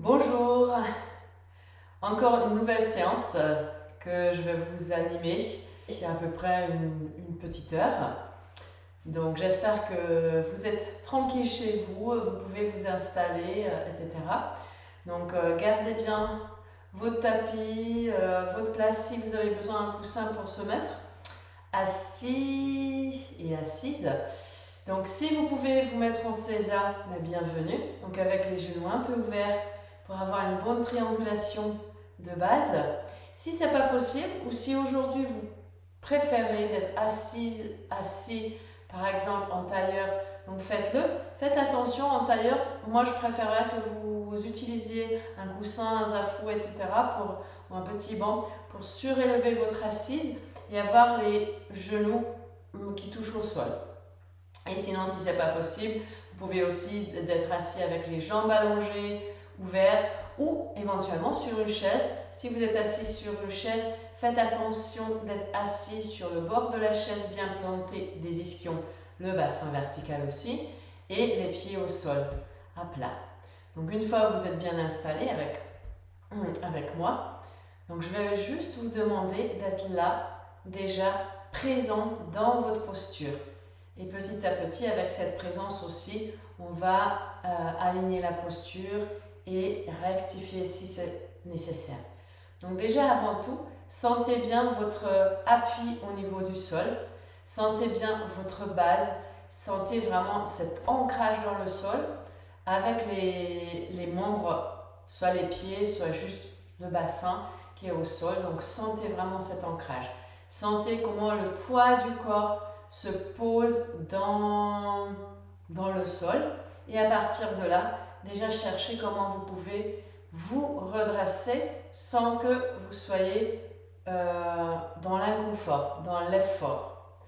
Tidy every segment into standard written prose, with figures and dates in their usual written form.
Bonjour, encore une nouvelle séance que je vais vous animer. Il y a à peu près une petite heure. Donc j'espère que vous êtes tranquille chez vous, vous pouvez vous installer, etc. Donc gardez bien votre tapis, votre place si vous avez besoin d'un coussin pour se mettre, assis et assise. Donc si vous pouvez vous mettre en César, bienvenue. Donc avec les genoux un peu ouverts pour avoir une bonne triangulation de base. Si ce n'est pas possible ou si aujourd'hui vous préférez d'être assis par exemple en tailleur, donc faites-le. Faites attention en tailleur, moi je préférerais que vous utilisiez un coussin, un zafou, etc. ou un petit banc pour surélever votre assise et avoir les genoux qui touchent au sol. Et sinon, si ce n'est pas possible, vous pouvez aussi être assis avec les jambes allongées, ouvertes, ou éventuellement sur une chaise. Si vous êtes assis sur une chaise, faites attention d'être assis sur le bord de la chaise, bien planté des ischions, le bassin vertical aussi, et les pieds au sol, à plat. Donc une fois que vous êtes bien installé avec moi, donc je vais juste vous demander d'être là, déjà présent dans votre posture. Et petit à petit, avec cette présence aussi, on va aligner la posture et rectifier si c'est nécessaire. Donc déjà avant tout, sentez bien votre appui au niveau du sol, sentez bien votre base, sentez vraiment cet ancrage dans le sol avec les membres, soit les pieds, soit juste le bassin qui est au sol. Donc sentez vraiment cet ancrage. Sentez comment le poids du corps se pose dans le sol et à partir de là, déjà cherchez comment vous pouvez vous redresser sans que vous soyez dans l'inconfort, dans l'effort.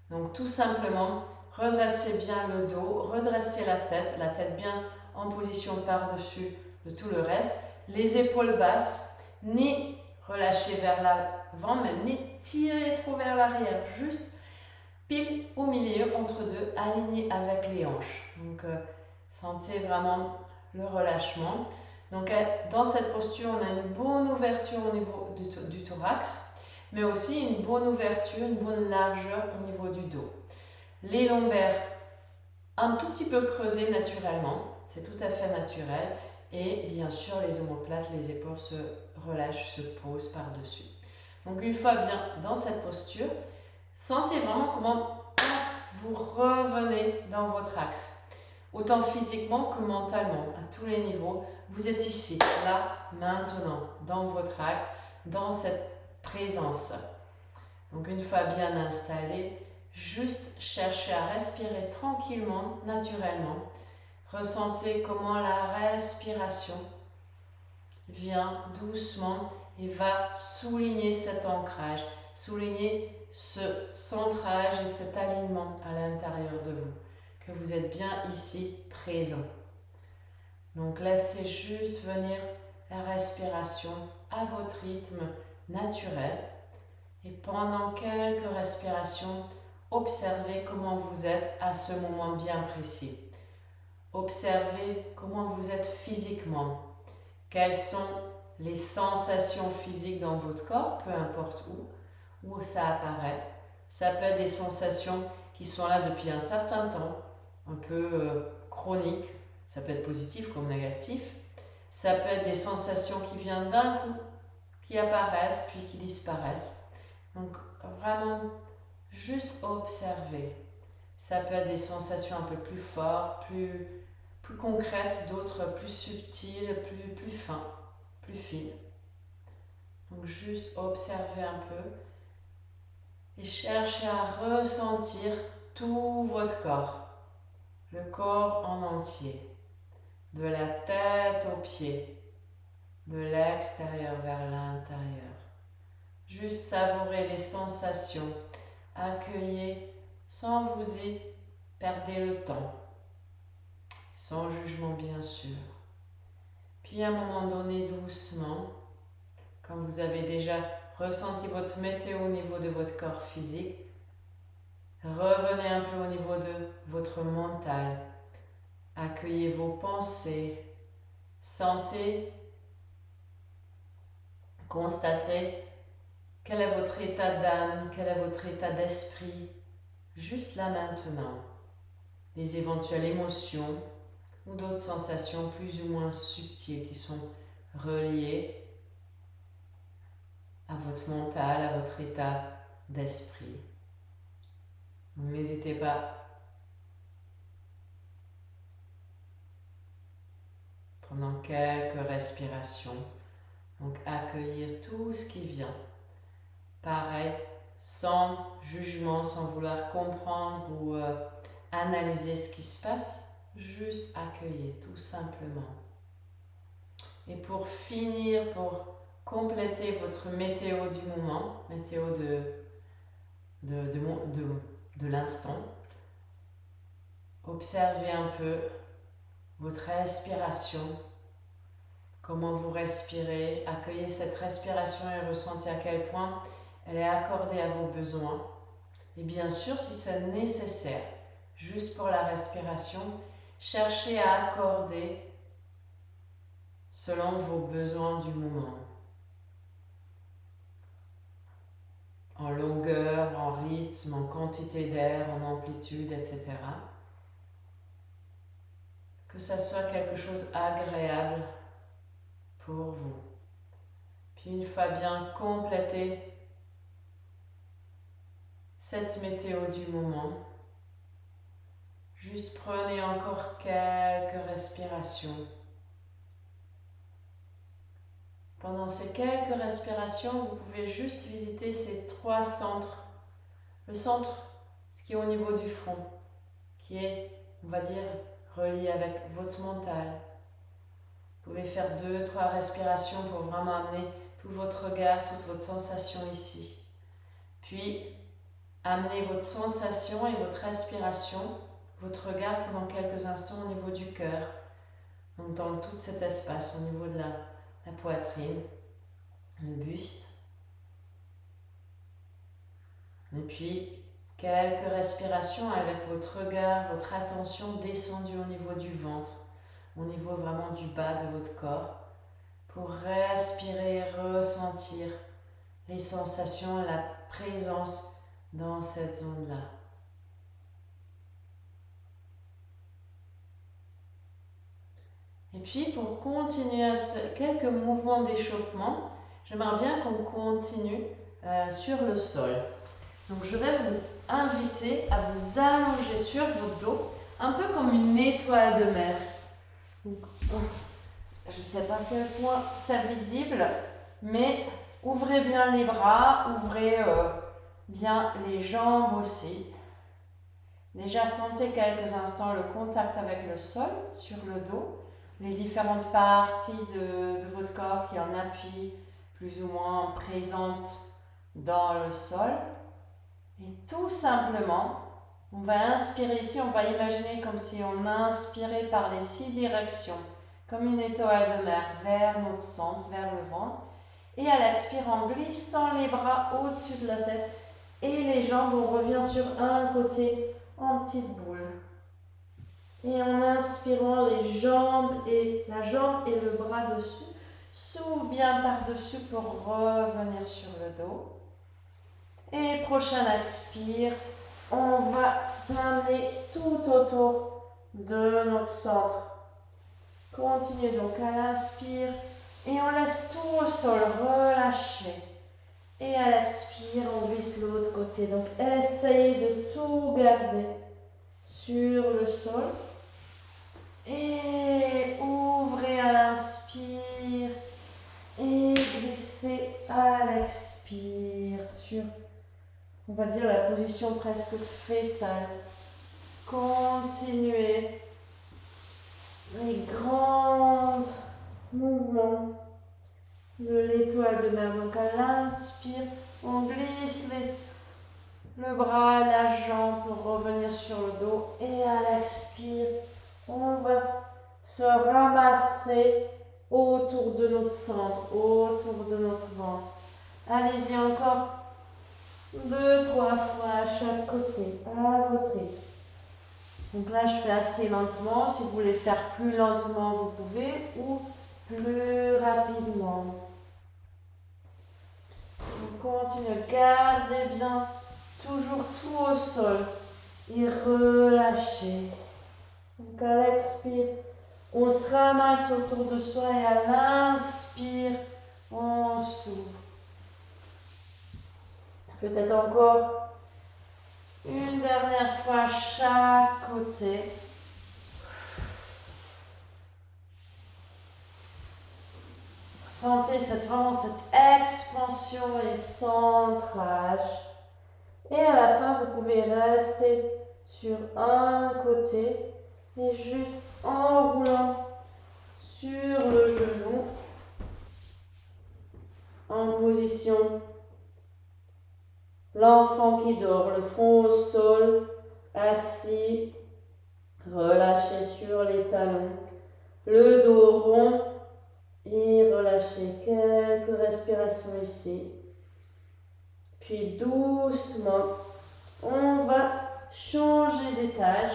Donc tout simplement, redressez bien le dos, redressez la tête bien en position par-dessus de tout le reste, les épaules basses, ni relâchez vers l'avant, même ni tirez trop vers l'arrière, juste pile au milieu entre deux, aligné avec les hanches. Donc sentez vraiment le relâchement. Donc dans cette posture, on a une bonne ouverture au niveau du thorax, mais aussi une bonne ouverture, une bonne largeur au niveau du dos. Les lombaires un tout petit peu creusés naturellement, c'est tout à fait naturel. Et bien sûr, les omoplates, les épaules se relâchent, se posent par-dessus. Donc une fois bien dans cette posture, sentez vraiment comment vous revenez dans votre axe. Autant physiquement que mentalement, à tous les niveaux, vous êtes ici, là, maintenant, dans votre axe, dans cette présence. Donc une fois bien installé, juste cherchez à respirer tranquillement, naturellement. Ressentez comment la respiration vient doucement et va souligner cet ancrage, souligner ce centrage et cet alignement à l'intérieur de vous, que vous êtes bien ici présent. Donc laissez juste venir la respiration à votre rythme naturel et pendant quelques respirations, observez comment vous êtes à ce moment bien précis. Observez comment vous êtes physiquement. Quelles sont les sensations physiques dans votre corps, peu importe où ça apparaît. Ça peut être des sensations qui sont là depuis un certain temps, un peu chroniques. Ça peut être positif comme négatif. Ça peut être des sensations qui viennent d'un coup, qui apparaissent puis qui disparaissent. Donc vraiment, juste observer. Ça peut être des sensations un peu plus fortes, plus concrètes, d'autres plus subtiles, plus fins, plus fines. Donc juste observer un peu et cherchez à ressentir tout votre corps, le corps en entier, de la tête aux pieds, de l'extérieur vers l'intérieur. Juste savourer les sensations, accueillez sans vous y perdre le temps, sans jugement bien sûr. Puis à un moment donné, doucement, quand vous avez déjà ressenti votre météo au niveau de votre corps physique, revenez un peu au niveau de votre mental. Accueillez vos pensées, Sentez, constatez quel est votre état d'âme, quel est votre état d'esprit, juste là maintenant. Les éventuelles émotions ou d'autres sensations plus ou moins subtiles qui sont reliées à votre mental, à votre état d'esprit. N'hésitez pas. Pendant quelques respirations, donc accueillir tout ce qui vient. Pareil, sans jugement, sans vouloir comprendre ou analyser ce qui se passe, juste accueillir tout simplement. Et pour finir, pour compléter votre météo du moment, météo de l'instant, observez un peu votre respiration, comment vous respirez, accueillez cette respiration et ressentez à quel point elle est accordée à vos besoins. Et bien sûr, si c'est nécessaire, juste pour la respiration, cherchez à accorder selon vos besoins du moment. En longueur, en rythme, en quantité d'air, en amplitude, etc. Que ça soit quelque chose agréable pour vous. Puis une fois bien complété cette météo du moment, juste prenez encore quelques respirations. Pendant ces quelques respirations, vous pouvez juste visiter ces 3 centres. Le centre, ce qui est au niveau du front, qui est, on va dire, relié avec votre mental. Vous pouvez faire 2-3 respirations pour vraiment amener tout votre regard, toute votre sensation ici. Puis, amenez votre sensation et votre respiration, votre regard pendant quelques instants au niveau du cœur. Donc dans tout cet espace, au niveau de la poitrine, le buste. Et puis, quelques respirations avec votre regard, votre attention descendue au niveau du ventre, au niveau vraiment du bas de votre corps, pour respirer, ressentir les sensations, la présence dans cette zone-là. Et puis pour continuer quelques mouvements d'échauffement, j'aimerais bien qu'on continue sur le sol. Donc je vais vous inviter à vous allonger sur votre dos, un peu comme une étoile de mer. Donc, je ne sais pas à quel point c'est visible, mais ouvrez bien les bras, ouvrez bien les jambes aussi. Déjà sentez quelques instants le contact avec le sol sur le dos, les différentes parties de votre corps qui en appuient plus ou moins présentes dans le sol. Et tout simplement, on va inspirer ici, on va imaginer comme si on inspirait par les 6 directions, comme une étoile de mer vers notre centre, vers le ventre. Et à l'expire, en glissant les bras au-dessus de la tête et les jambes, on revient sur un côté en petite boule. Et en inspirant la jambe et le bras dessus, souffle bien par-dessus pour revenir sur le dos. Et prochaine expire, on va s'amener tout autour de notre centre. Continuez donc à l'inspire et on laisse tout au sol relâcher. Et à l'expire, on glisse l'autre côté. Donc essayez de tout garder sur le sol. Et ouvrez à l'inspire et glissez à l'expire sur, on va dire, la position presque fétale. Continuez les grands mouvements de l'étoile de mer. Donc à l'inspire, on glisse le bras, la jambe pour revenir sur le dos. Et à l'expire, on va se ramasser autour de notre centre, autour de notre ventre. Allez-y encore 2-3 fois à chaque côté, à votre rythme. Donc là, je fais assez lentement. Si vous voulez faire plus lentement, vous pouvez. Ou plus rapidement. On continue, gardez bien toujours tout au sol et relâchez. Donc à l'expire, on se ramasse autour de soi et à l'inspire, on s'ouvre. Peut-être encore une dernière fois chaque côté. Sentez vraiment cette expansion et centrage. Et à la fin, vous pouvez rester sur un côté et juste en roulant sur le genou en position l'enfant qui dort, le front au sol, assis, relâchez sur les talons, le dos rond et relâchez quelques respirations ici. Puis doucement, on va changer d'étage.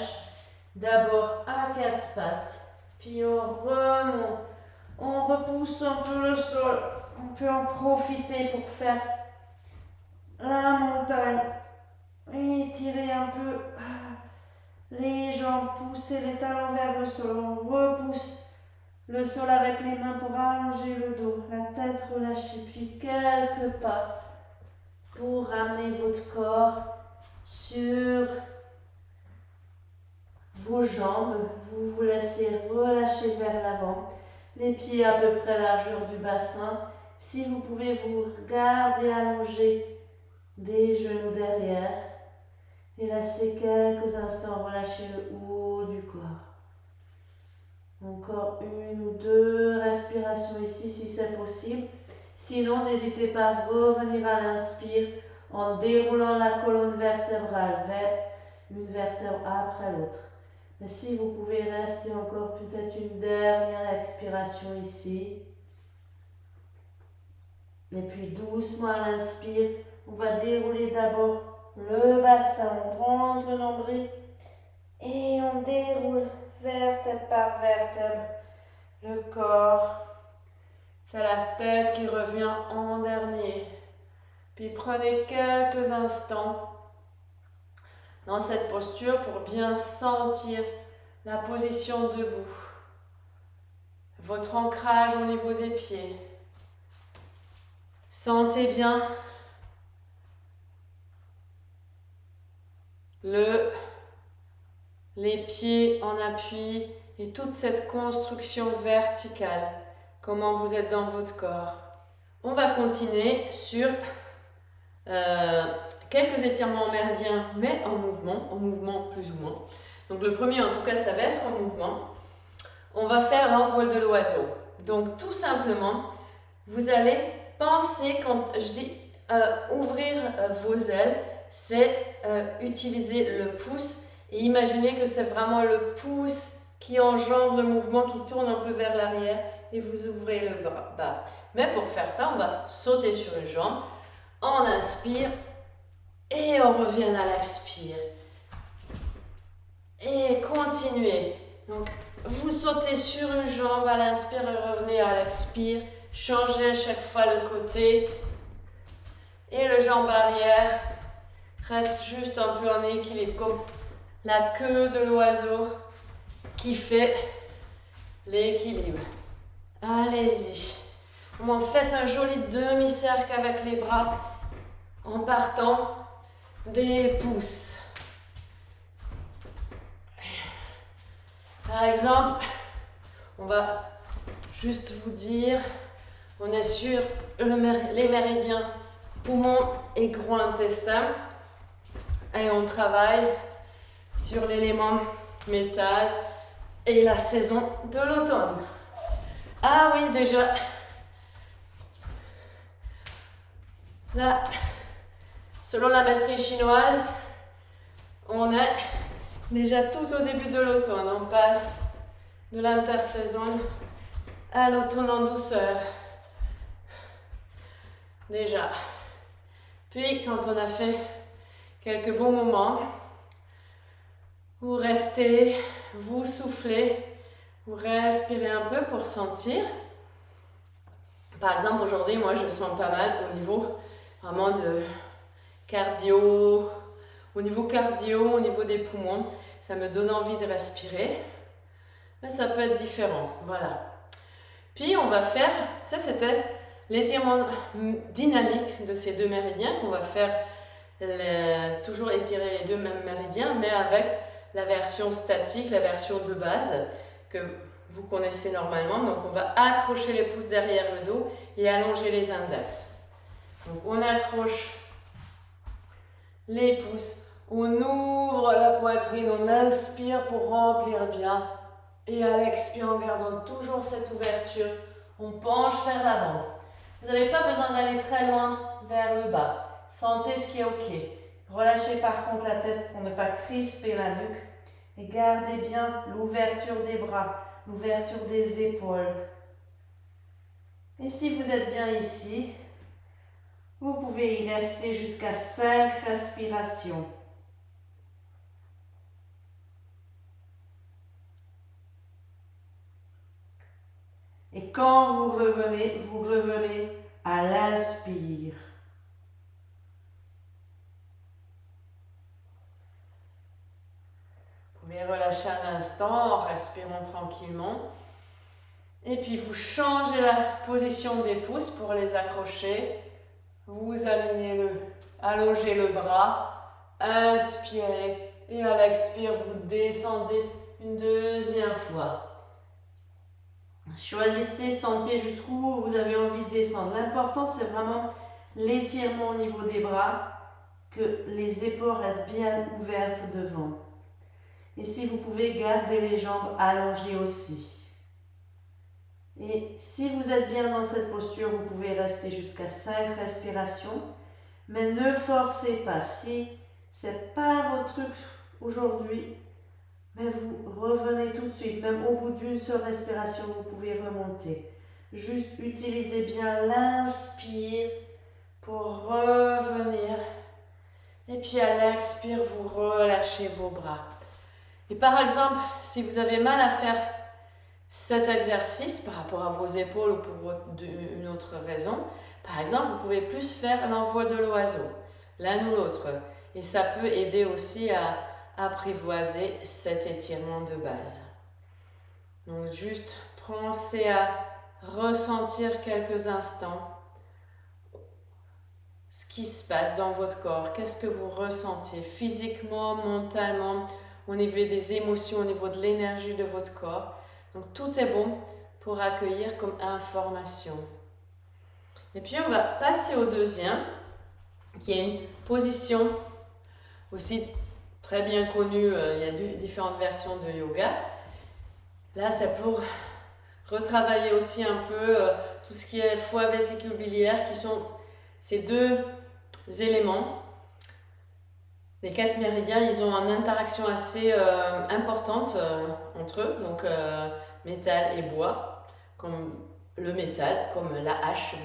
D'abord à quatre pattes, puis on remonte, on repousse un peu le sol. On peut en profiter pour faire la montagne. Étirez un peu les jambes, poussez les talons vers le sol. On repousse le sol avec les mains pour allonger le dos, la tête relâchée, puis quelques pas pour ramener votre corps sur vos jambes. Vous vous laissez relâcher vers l'avant, les pieds à peu près largeur du bassin. Si vous pouvez vous garder allongé des genoux derrière et laissez quelques instants relâcher le haut du corps. Encore une ou deux respirations ici si c'est possible. Sinon, n'hésitez pas à revenir à l'inspire en déroulant la colonne vertébrale vers une vertèbre après l'autre. Mais si vous pouvez rester encore peut-être une dernière expiration ici. Et puis doucement à l'inspire, on va dérouler d'abord le bassin. On rentre le nombril et on déroule vertèbre par vertèbre le corps. C'est la tête qui revient en dernier. Puis prenez quelques instants dans cette posture pour bien sentir la position debout. Votre ancrage au niveau des pieds. Sentez bien les pieds en appui et toute cette construction verticale. Comment vous êtes dans votre corps. On va continuer sur quelques étirements méridiens, mais en mouvement plus ou moins. Donc le premier, en tout cas, ça va être en mouvement. On va faire l'envol de l'oiseau. Donc tout simplement, vous allez penser, quand je dis ouvrir vos ailes, c'est utiliser le pouce et imaginez que c'est vraiment le pouce qui engendre le mouvement, qui tourne un peu vers l'arrière et vous ouvrez le bas. Mais pour faire ça, on va sauter sur une jambe, on inspire et on revient à l'expire. Et continuez. Donc, vous sautez sur une jambe à l'inspire et revenez à l'expire. Changez à chaque fois le côté. Et le jambe arrière reste juste un peu en équilibre, comme la queue de l'oiseau qui fait l'équilibre. Allez-y. Faites un joli demi-cercle avec les bras en partant des pouces. Par exemple, on va juste vous dire, on est sur les méridiens poumon et gros intestin et on travaille sur l'élément métal et la saison de l'automne. Ah oui, déjà, là, selon la médecine chinoise, on est déjà tout au début de l'automne. On passe de l'intersaison à l'automne en douceur. Déjà. Puis, quand on a fait quelques bons moments, vous restez, vous soufflez, vous respirez un peu pour sentir. Par exemple, aujourd'hui, moi, je sens pas mal au niveau vraiment de cardio, au niveau des poumons. Ça me donne envie de respirer, mais ça peut être différent, voilà. Puis, on va faire, ça c'était l'étirement dynamique de ces deux méridiens qu'on va faire, toujours étirer les deux mêmes méridiens, mais avec la version statique, la version de base que vous connaissez normalement. Donc on va accrocher les pouces derrière le dos et allonger les index. Donc on accroche les pouces, on ouvre la poitrine, on inspire pour remplir bien et à l'expire en gardant toujours cette ouverture, on penche vers l'avant. Vous n'avez pas besoin d'aller très loin vers le bas. Sentez ce qui est ok. Relâchez par contre la tête pour ne pas crisper la nuque et gardez bien l'ouverture des bras, l'ouverture des épaules. Et si vous êtes bien ici, vous pouvez y rester jusqu'à 5 respirations. Et quand vous revenez à l'inspire. Vous pouvez relâcher un instant en respirant tranquillement. Et puis vous changez la position des pouces pour les accrocher. Vous allongez le bras, inspirez et à l'expire vous descendez une deuxième fois. Choisissez, sentez jusqu'où vous avez envie de descendre. L'important c'est vraiment l'étirement au niveau des bras, que les épaules restent bien ouvertes devant. Et si vous pouvez garder les jambes allongées aussi. Et si vous êtes bien dans cette posture, vous pouvez rester jusqu'à 5 respirations. Mais ne forcez pas. Si ce n'est pas votre truc aujourd'hui, mais vous revenez tout de suite. Même au bout d'une seule respiration, vous pouvez remonter. Juste utilisez bien l'inspire pour revenir. Et puis à l'expire, vous relâchez vos bras. Et par exemple, si vous avez mal à faire cet exercice par rapport à vos épaules ou pour une autre raison, par exemple, vous pouvez plus faire l'envoi de l'oiseau, l'un ou l'autre. Et ça peut aider aussi à apprivoiser cet étirement de base. Donc juste pensez à ressentir quelques instants ce qui se passe dans votre corps. Qu'est-ce que vous ressentez physiquement, mentalement, au niveau des émotions, au niveau de l'énergie de votre corps. Donc tout est bon pour accueillir comme information. Et puis on va passer au deuxième, qui est une position aussi très bien connue. Il y a différentes versions de yoga. Là, c'est pour retravailler aussi un peu tout ce qui est foie vésicule biliaire, qui sont ces deux éléments. Les 4 méridiens, ils ont une interaction assez importante entre eux, donc métal et bois, comme le métal, comme la hache,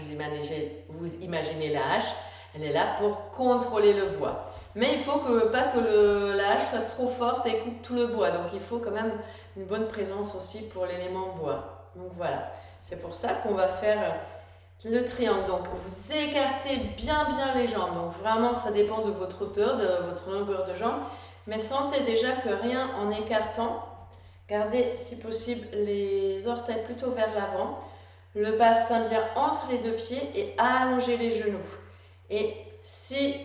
vous imaginez la hache, elle est là pour contrôler le bois. Mais il faut pas que la hache soit trop forte et coupe tout le bois, donc il faut quand même une bonne présence aussi pour l'élément bois. Donc voilà, c'est pour ça qu'on va faire le triangle. Donc vous écartez bien les jambes, donc vraiment ça dépend de votre hauteur, de votre longueur de jambe, mais sentez déjà que rien en écartant, gardez si possible les orteils plutôt vers l'avant, le bassin bien entre les deux pieds et allongez les genoux. Et si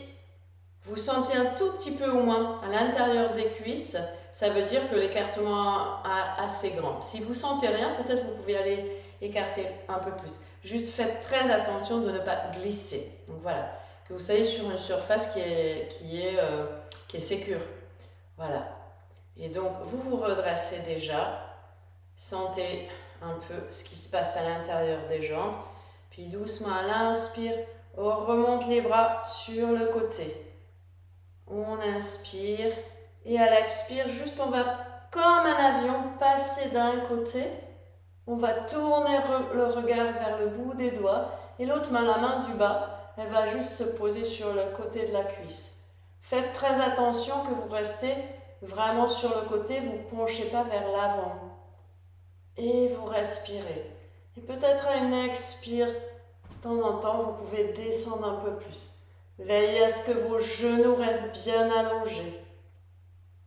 vous sentez un tout petit peu au moins à l'intérieur des cuisses, ça veut dire que l'écartement est assez grand. Si vous sentez rien, peut-être vous pouvez aller écarter un peu plus. Juste faites très attention de ne pas glisser. Donc voilà, que vous soyez sur une surface qui est sécure. Voilà. Et donc vous vous redressez déjà. Sentez un peu ce qui se passe à l'intérieur des jambes. Puis doucement à l'inspire, on remonte les bras sur le côté. On inspire et à l'expire, juste on va comme un avion passer d'un côté. On va tourner le regard vers le bout des doigts et l'autre main, la main du bas, elle va juste se poser sur le côté de la cuisse. Faites très attention que vous restez vraiment sur le côté, vous ne penchez pas vers l'avant. Et vous respirez. Et peut-être à une expire, De temps en temps, vous pouvez descendre un peu plus. Veillez à ce que vos genoux restent bien allongés.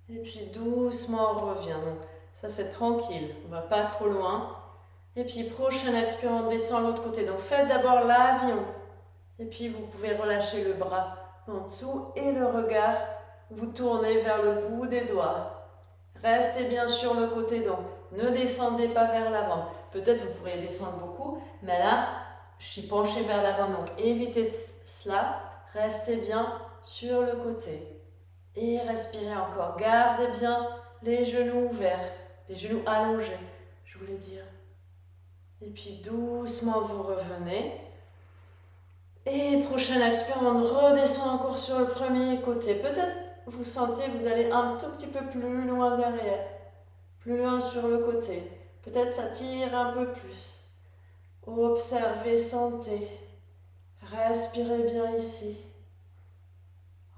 Et puis doucement, on revient. Donc, ça, c'est tranquille. On ne va pas trop loin. Et puis, prochaine expire, on descend l'autre côté. Donc, faites d'abord l'avion. Et puis, vous pouvez relâcher le bras en dessous et le regard. Vous tournez vers le bout des doigts. Restez bien sur le côté. Donc, ne descendez pas vers l'avant. Peut-être vous pourriez descendre beaucoup. Mais là, je suis penchée vers l'avant. Donc, évitez cela. Restez bien sur le côté. Et respirez encore. Gardez bien les genoux ouverts, les genoux allongés, je voulais dire. Et puis doucement, vous revenez. Et prochaine expire, on redescend encore sur le premier côté. Peut-être vous sentez, vous allez un tout petit peu plus loin derrière, plus loin sur le côté. Peut-être ça tire un peu plus. Observez, sentez. Respirez bien ici.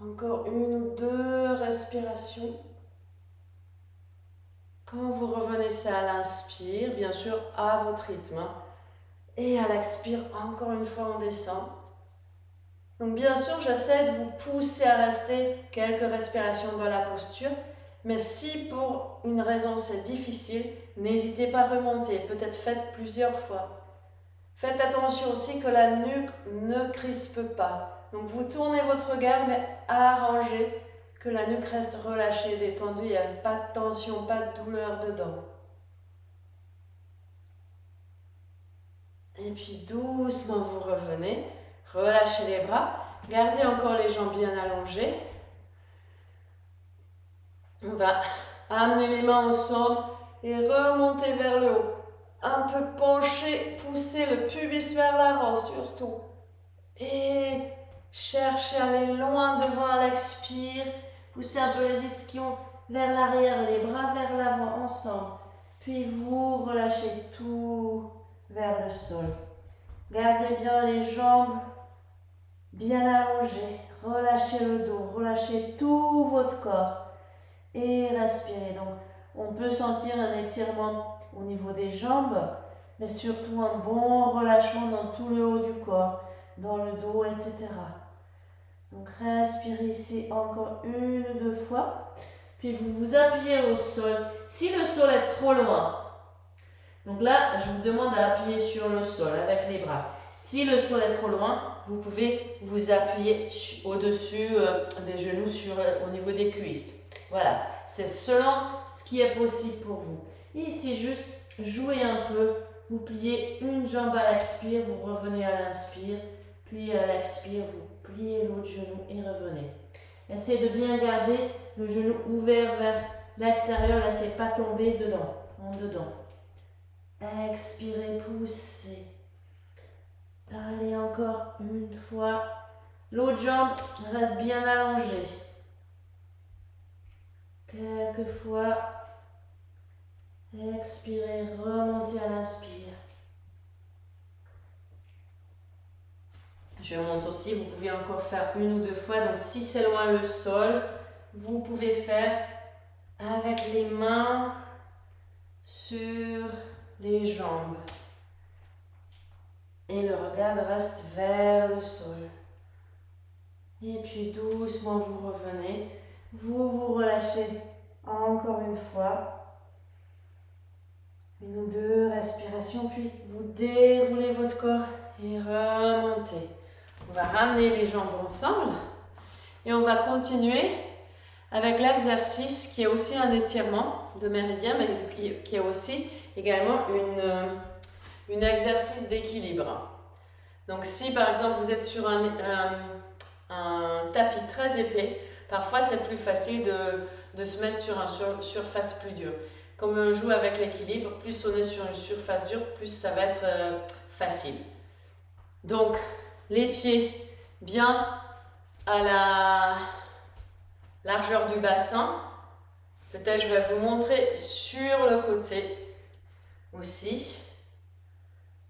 Encore une ou deux respirations. Quand vous revenez, c'est à l'inspire, bien sûr, à votre rythme. Et à l'expire, encore une fois, on descend. Donc bien sûr, j'essaie de vous pousser à rester quelques respirations dans la posture. Mais si pour une raison c'est difficile, n'hésitez pas à remonter. Peut-être faites plusieurs fois. Faites attention aussi que la nuque ne crispe pas. Donc vous tournez votre regard, mais arrangez que la nuque reste relâchée, détendue. Il n'y a pas de tension, pas de douleur dedans. Et puis doucement vous revenez. Relâchez les bras. Gardez encore les jambes bien allongées. On va amener les mains ensemble et remonter vers le haut. Un peu penché, poussez le pubis vers l'avant surtout. Et cherchez à aller loin devant à l'expire. Poussez un peu les ischions vers l'arrière, les bras vers l'avant ensemble. Puis vous relâchez tout vers le sol. Gardez bien les jambes bien allongées. Relâchez le dos, relâchez tout votre corps. Et respirez. Donc, on peut sentir un étirement au niveau des jambes, mais surtout un bon relâchement dans tout le haut du corps, dans le dos, etc. Donc, respirez ici encore une ou deux fois. Puis, vous vous appuyez au sol. Si le sol est trop loin, donc là, je vous demande d'appuyer sur le sol avec les bras. Si le sol est trop loin, vous pouvez vous appuyer au-dessus des genoux au niveau des cuisses. Voilà, c'est selon ce qui est possible pour vous. Ici, juste jouez un peu. Vous pliez une jambe à l'expire, vous revenez à l'inspire. Puis à l'expire, vous pliez l'autre genou et revenez. Essayez de bien garder le genou ouvert vers l'extérieur. Laissez pas tomber dedans, en dedans. Expirez, poussez. Allez, encore une fois. L'autre jambe reste bien allongée. Quelques fois. Expirez, remontez à l'inspire. Je monte aussi, vous pouvez encore faire une ou deux fois. Donc si c'est loin le sol, vous pouvez faire avec les mains sur les jambes. Et le regard reste vers le sol. Et puis doucement vous revenez. Vous vous relâchez encore une fois. Une ou deux respirations, puis vous déroulez votre corps et remontez. On va ramener les jambes ensemble et on va continuer avec l'exercice qui est aussi un étirement de méridien, mais qui est aussi également un exercice d'équilibre. Donc si par exemple vous êtes sur un tapis très épais, parfois c'est plus facile de se mettre sur une surface plus dure. Comme on joue avec l'équilibre, plus on est sur une surface dure, plus ça va être facile. Donc les pieds bien à la largeur du bassin. Peut-être je vais vous montrer sur le côté aussi.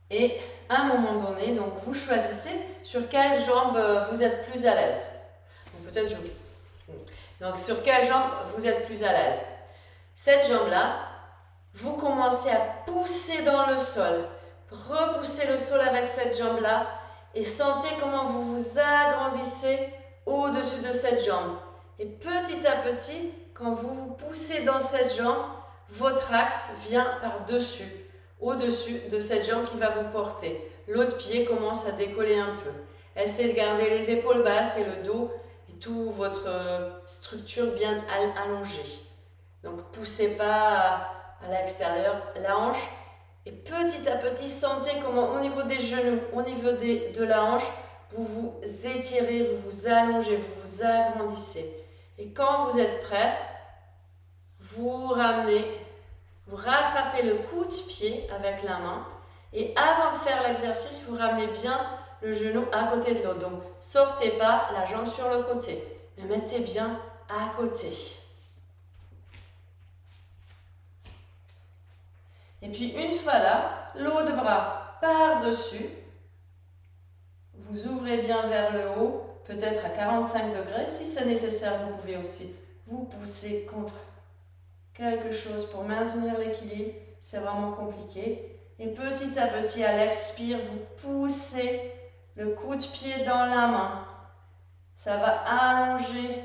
Et à un moment donné, donc vous choisissez sur quelle jambe vous êtes plus à l'aise. Donc sur quelle jambe vous êtes plus à l'aise. Cette jambe-là, vous commencez à pousser dans le sol. Repoussez le sol avec cette jambe-là et sentez comment vous vous agrandissez au-dessus de cette jambe. Et petit à petit, quand vous vous poussez dans cette jambe, votre axe vient par-dessus, au-dessus de cette jambe qui va vous porter. L'autre pied commence à décoller un peu. Essayez de garder les épaules basses et le dos et toute votre structure bien allongée. Donc poussez pas à l'extérieur la hanche. Et petit à petit, sentez comment au niveau des genoux, au niveau de la hanche, vous vous étirez, vous vous allongez, vous vous agrandissez. Et quand vous êtes prêt, vous ramenez, vous rattrapez le coup de pied avec la main. Et avant de faire l'exercice, vous ramenez bien le genou à côté de l'autre. Donc, sortez pas la jambe sur le côté, mais mettez bien à côté. Et puis, une fois là, l'autre bras par-dessus. Vous ouvrez bien vers le haut, peut-être à 45 degrés. Si c'est nécessaire, vous pouvez aussi vous pousser contre quelque chose pour maintenir l'équilibre. C'est vraiment compliqué. Et petit à petit, à l'expire, vous poussez le coup de pied dans la main. Ça va allonger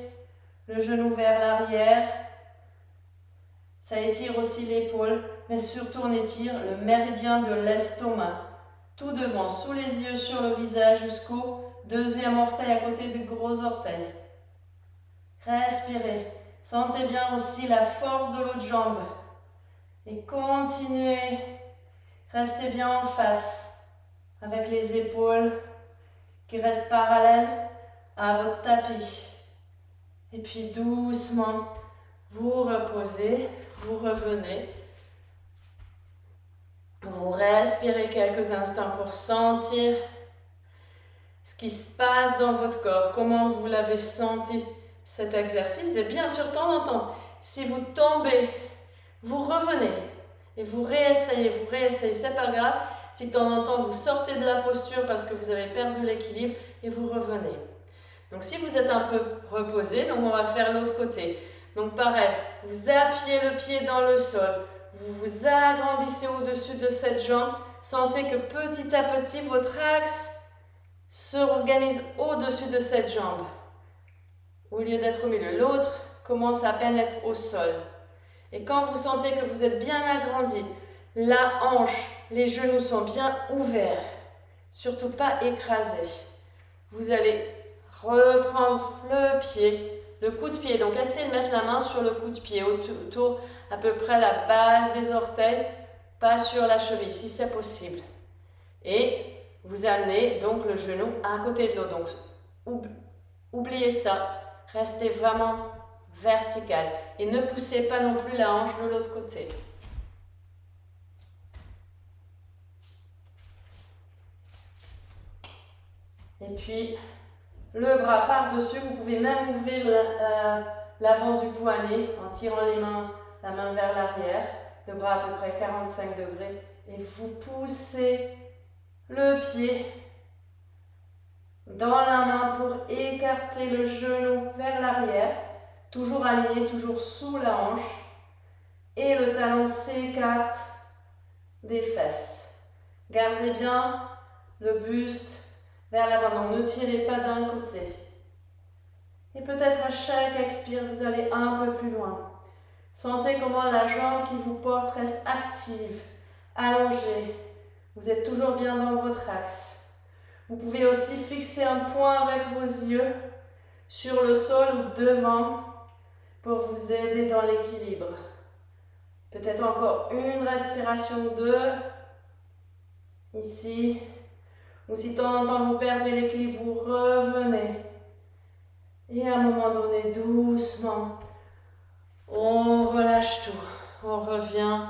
le genou vers l'arrière. Ça étire aussi l'épaule, mais surtout on étire le méridien de l'estomac. Tout devant, sous les yeux, sur le visage, jusqu'au deuxième orteil à côté du gros orteil. Respirez. Sentez bien aussi la force de l'autre jambe. Et continuez. Restez bien en face, avec les épaules qui restent parallèles à votre tapis. Et puis doucement, vous reposez, vous revenez. Vous respirez quelques instants pour sentir ce qui se passe dans votre corps, comment vous l'avez senti cet exercice. Et bien sûr, de temps en temps, si vous tombez, vous revenez et vous réessayez, c'est pas grave. Si de temps en temps vous sortez de la posture parce que vous avez perdu l'équilibre et vous revenez. Donc si vous êtes un peu reposé, donc on va faire l'autre côté. Donc pareil, vous appuyez le pied dans le sol, vous vous agrandissez au-dessus de cette jambe. Sentez que petit à petit, votre axe se organise au-dessus de cette jambe. Au lieu d'être au milieu, l'autre commence à peine être au sol. Et quand vous sentez que vous êtes bien agrandi, la hanche, les genoux sont bien ouverts, surtout pas écrasés. Vous allez reprendre le pied, le coup de pied. Donc essayez de mettre la main sur le coup de pied, autour à peu près la base des orteils, pas sur la cheville si c'est possible. Et vous amenez donc le genou à côté de l'autre. Donc oubliez ça, restez vraiment vertical et ne poussez pas non plus la hanche de l'autre côté. Et puis le bras par-dessus, vous pouvez même ouvrir l'avant du poignet en tirant la main vers l'arrière, le bras à peu près 45 degrés et vous poussez le pied dans la main pour écarter le genou vers l'arrière, toujours aligné, toujours sous la hanche et le talon s'écarte des fesses. Gardez bien le buste vers l'avant, donc ne tirez pas d'un côté. Et peut-être à chaque expire, vous allez un peu plus loin. Sentez comment la jambe qui vous porte reste active, allongée. Vous êtes toujours bien dans votre axe. Vous pouvez aussi fixer un point avec vos yeux sur le sol ou devant pour vous aider dans l'équilibre. Peut-être encore une respiration, 2. Ici. Ou si de temps en temps vous perdez l'équilibre, vous revenez. Et à un moment donné, doucement, on relâche tout. On revient.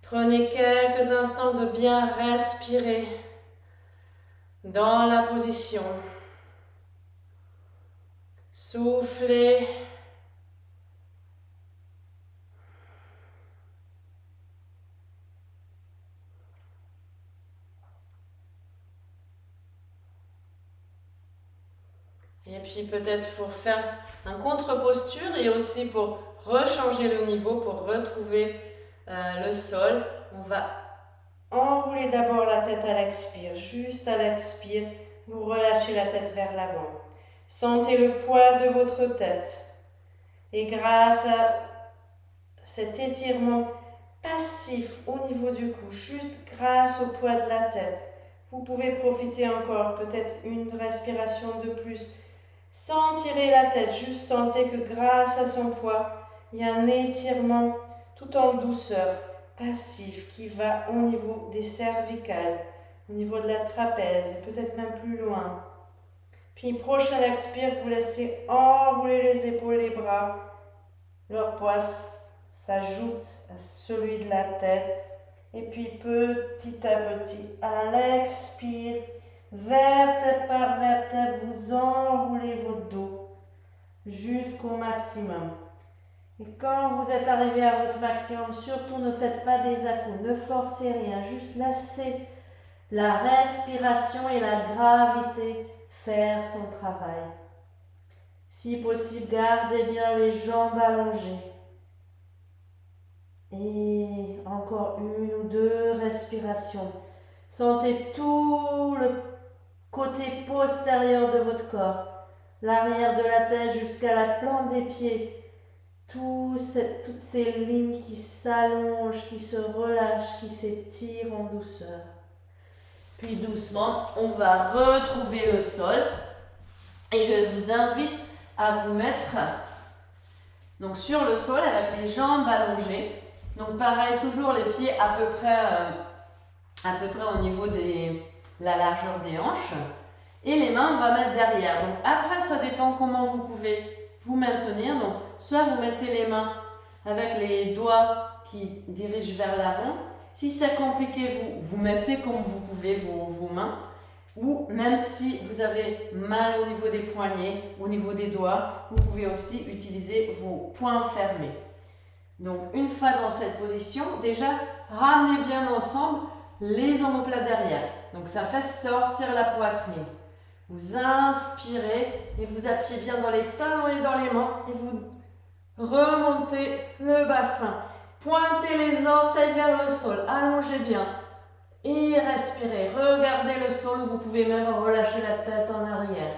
Prenez quelques instants de bien respirer dans la position. Soufflez. Et puis peut-être pour faire un contre-posture et aussi pour rechanger le niveau, pour retrouver le sol, on va enrouler d'abord la tête à l'expire, juste à l'expire. vous relâchez la tête vers l'avant. Sentez le poids de votre tête. Et grâce à cet étirement passif au niveau du cou, juste grâce au poids de la tête, vous pouvez profiter encore, peut-être une respiration de plus, sans tirer la tête, juste sentez que grâce à son poids, il y a un étirement tout en douceur, passif, qui va au niveau des cervicales, au niveau de la trapèze, et peut-être même plus loin. Puis prochaine expire, vous laissez enrouler les épaules, les bras, leur poids s'ajoute à celui de la tête. Et puis petit à petit, à l'expire, vertèbre par vertèbre, vous enroulez votre dos jusqu'au maximum. Et quand vous êtes arrivé à votre maximum, surtout ne faites pas des à-coups, ne forcez rien, juste laissez la respiration et la gravité faire son travail. Si possible, gardez bien les jambes allongées. Et encore une ou deux respirations. Sentez tout le côté postérieur de votre corps, l'arrière de la tête jusqu'à la plante des pieds. Toutes ces lignes qui s'allongent, qui se relâchent, qui s'étirent en douceur. Puis doucement, on va retrouver le sol. Et je vous invite à vous mettre donc, sur le sol avec les jambes allongées. Donc pareil, toujours les pieds à peu près au niveau de la largeur des hanches. Et les mains, on va mettre derrière. Donc après, ça dépend comment vous pouvez vous maintenir. Donc soit vous mettez les mains avec les doigts qui dirigent vers l'avant. Si c'est compliqué, vous mettez comme vous pouvez vos mains. Ou même si vous avez mal au niveau des poignets, au niveau des doigts, vous pouvez aussi utiliser vos poings fermés. Donc une fois dans cette position, déjà ramenez bien ensemble les omoplates derrière. Donc ça fait sortir la poitrine. Vous inspirez et vous appuyez bien dans les talons et dans les mains et vous remontez le bassin. Pointez les orteils vers le sol, allongez bien. Et respirez, regardez le sol, vous pouvez même relâcher la tête en arrière.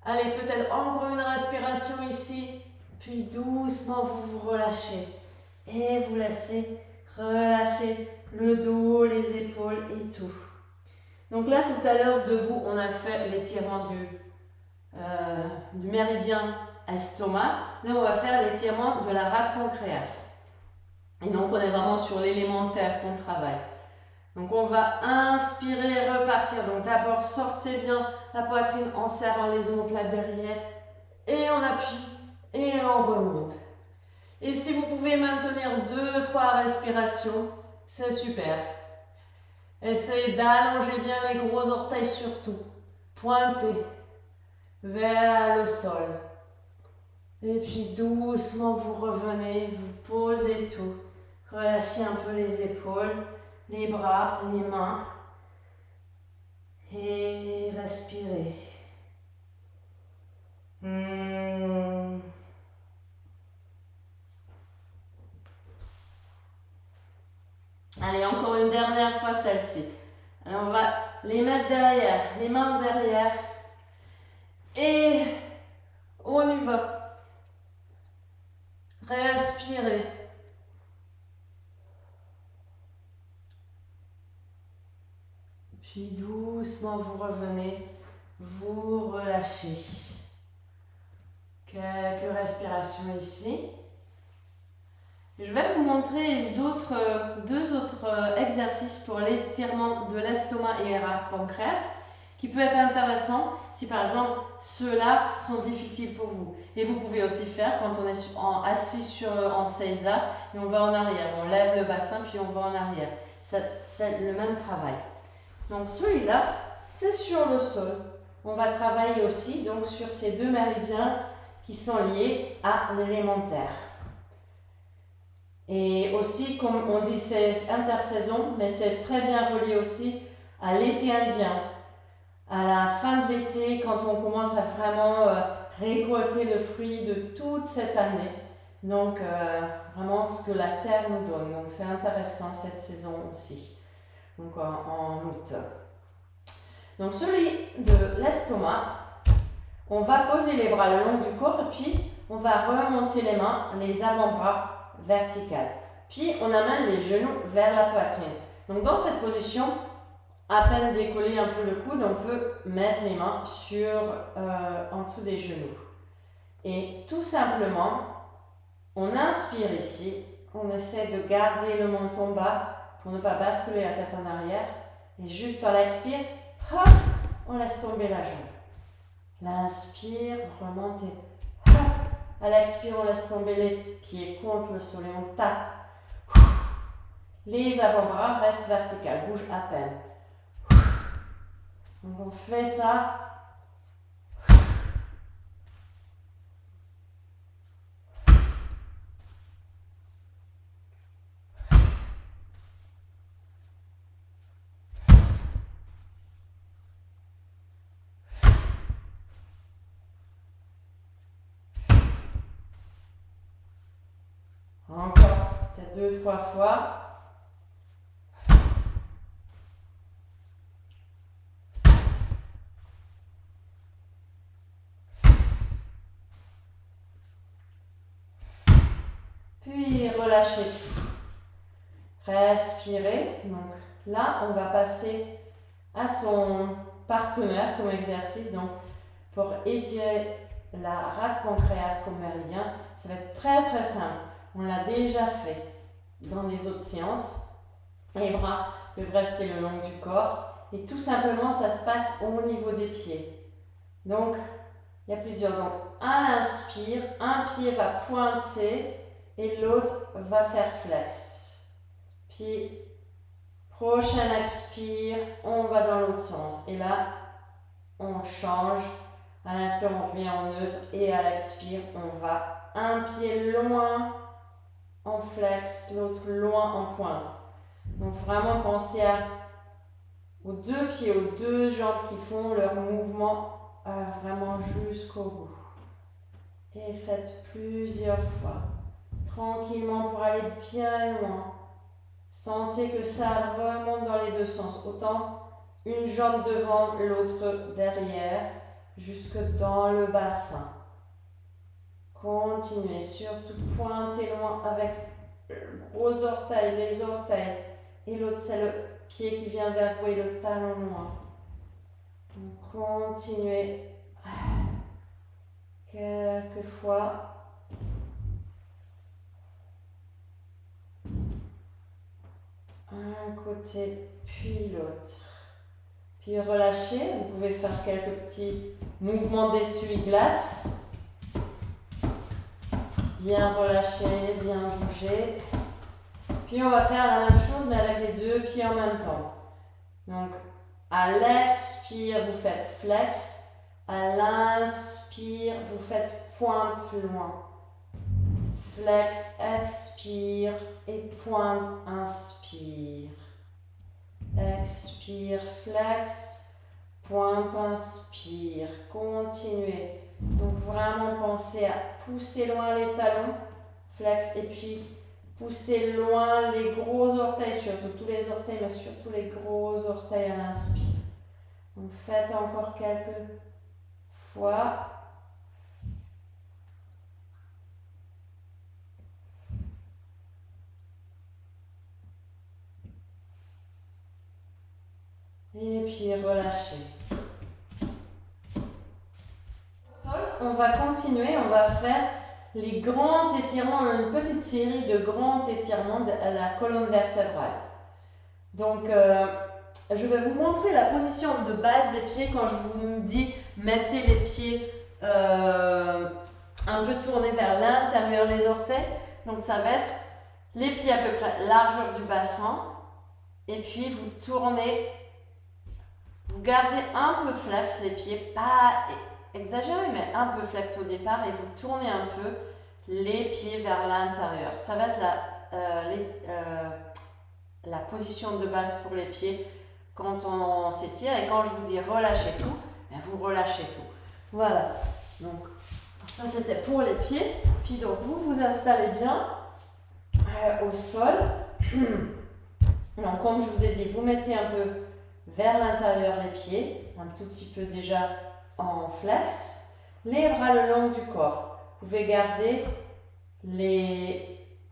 Allez, peut-être encore une respiration ici, puis doucement vous vous relâchez. Et vous laissez relâcher le dos, les épaules et tout. Donc là, tout à l'heure, debout, on a fait l'étirement du méridien estomac. Là, on va faire l'étirement de la rate pancréas. Et donc, on est vraiment sur l'élémentaire qu'on travaille. Donc on va inspirer, repartir. Donc d'abord sortez bien la poitrine en serrant les omoplates derrière. Et on appuie et on remonte. Et si vous pouvez maintenir 2-3 respirations, c'est super. Essayez d'allonger bien les gros orteils surtout. Pointez vers le sol. Et puis doucement vous revenez, vous posez tout. Relâchez un peu les épaules. Les bras, les mains. Et respirez. Allez, encore une dernière fois celle-ci. Alors on va les mettre derrière, les mains derrière. Et on y va. Respirez. Puis doucement vous revenez, vous relâchez. Quelques respirations ici. Je vais vous montrer deux autres exercices pour l'étirement de l'estomac et les rate pancréas qui peut être intéressant si par exemple ceux-là sont difficiles pour vous. Et vous pouvez aussi faire quand on est assis en seiza et on va en arrière. On lève le bassin puis on va en arrière. C'est le même travail. Donc celui-là, c'est sur le sol. On va travailler aussi donc sur ces deux méridiens qui sont liés à l'élémentaire. Et aussi, comme on dit, c'est intersaison, mais c'est très bien relié aussi à l'été indien. À la fin de l'été, quand on commence à vraiment récolter le fruit de toute cette année. Donc, vraiment ce que la terre nous donne. Donc, c'est intéressant cette saison aussi. Donc, en août. Donc celui de l'estomac, on va poser les bras le long du corps et puis on va remonter les mains, les avant-bras verticales. Puis on amène les genoux vers la poitrine. Donc dans cette position, à peine décoller un peu le coude, on peut mettre les mains en dessous des genoux. Et tout simplement, on inspire ici, on essaie de garder le menton bas pour ne pas basculer la tête en arrière. Et juste on l'expire, hop, on laisse tomber la jambe. L'inspire, remontez. Hop. À l'expire, on laisse tomber les pieds contre le sol et on tape. Les avant-bras restent verticaux, bougent à peine. Donc on fait ça. Encore, peut-être 2-3 fois. Puis relâchez tout. Respirez. Donc là, on va passer à son partenaire comme exercice. Donc pour étirer la rate pancréas comme méridien, ça va être très très simple. On l'a déjà fait dans les autres séances. Les bras peuvent rester le long du corps. Et tout simplement, ça se passe au niveau des pieds. Donc, il y a plusieurs. Donc, à l'inspire, un pied va pointer et l'autre va faire flex. Puis, prochain expire, on va dans l'autre sens. Et là, on change. À l'inspire, on revient en neutre. Et à l'expire, on va un pied loin en flex, l'autre loin en pointe. Donc vraiment pensez aux deux pieds, aux deux jambes qui font leur mouvement vraiment jusqu'au bout. Et faites plusieurs fois, tranquillement pour aller bien loin. Sentez que ça remonte dans les deux sens, autant une jambe devant, l'autre derrière, jusque dans le bassin. Continuez, surtout pointez loin avec le gros orteil, les orteils. Et l'autre, c'est le pied qui vient vers vous et le talon loin. Donc, continuez quelques fois. Un côté, puis l'autre. Puis relâchez. Vous pouvez faire quelques petits mouvements d'essuie-glace. Bien relâcher, bien bouger. Puis on va faire la même chose mais avec les deux pieds en même temps. Donc à l'expire, vous faites flex. À l'inspire, vous faites pointe loin. Flex, expire et pointe, inspire. Expire, flex, pointe, inspire. Continuez. Donc vraiment pensez à pousser loin les talons, flex, et puis pousser loin les gros orteils, surtout tous les orteils, mais surtout les gros orteils à l'inspire. Donc faites encore quelques fois. Et puis relâchez. On va continuer, on va faire les grands étirements, une petite série de grands étirements de la colonne vertébrale. Donc, je vais vous montrer la position de base des pieds quand je vous dis mettez les pieds un peu tournés vers l'intérieur des orteils. Donc, ça va être les pieds à peu près largeur du bassin et puis vous tournez, vous gardez un peu flex les pieds, pas exagéré, mais un peu flex au départ et vous tournez un peu les pieds vers l'intérieur. Ça va être la position de base pour les pieds quand on s'étire. Et quand je vous dis relâchez tout, ben vous relâchez tout. Voilà. Donc, ça c'était pour les pieds. Puis donc, vous vous installez bien au sol. Donc, comme je vous ai dit, vous mettez un peu vers l'intérieur les pieds, un tout petit peu déjà en flex. Les bras le long du corps. Vous pouvez garder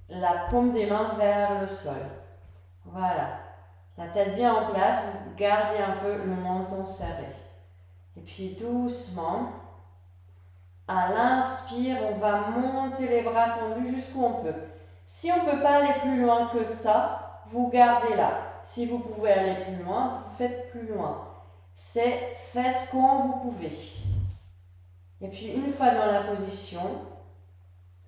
la paume des mains vers le sol. Voilà. La tête bien en place, vous gardez un peu le menton serré. Et puis doucement, à l'inspire, on va monter les bras tendus jusqu'où on peut. Si on ne peut pas aller plus loin que ça, vous gardez là. Si vous pouvez aller plus loin, vous faites plus loin. C'est faites quand vous pouvez. Et puis une fois dans la position,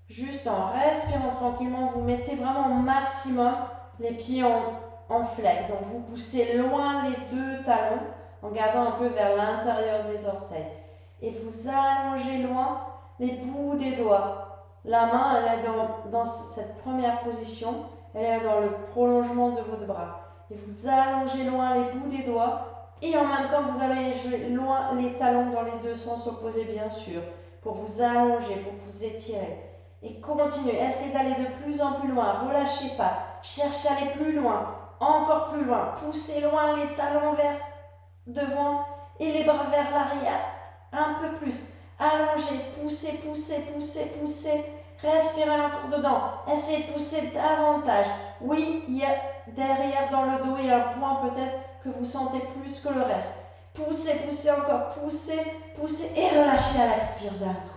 juste en respirant tranquillement, vous mettez vraiment au maximum les pieds en flex. Donc vous poussez loin les deux talons en gardant un peu vers l'intérieur des orteils. Et vous allongez loin les bouts des doigts. La main, elle est dans cette première position, elle est dans le prolongement de votre bras. Et vous allongez loin les bouts des doigts. Et en même temps, vous allez loin les talons dans les deux sens opposés, bien sûr, pour vous allonger, pour vous étirer. Et continuez, essayez d'aller de plus en plus loin, relâchez pas, cherchez à aller plus loin, encore plus loin, poussez loin les talons vers devant et les bras vers l'arrière, un peu plus, allongez, poussez, poussez, poussez, poussez, respirez encore dedans, essayez de pousser davantage. Oui, il y a derrière dans le dos, il y a un point peut-être que vous sentez plus que le reste. Poussez, poussez encore, poussez, poussez et relâchez à l'expire d'un coup.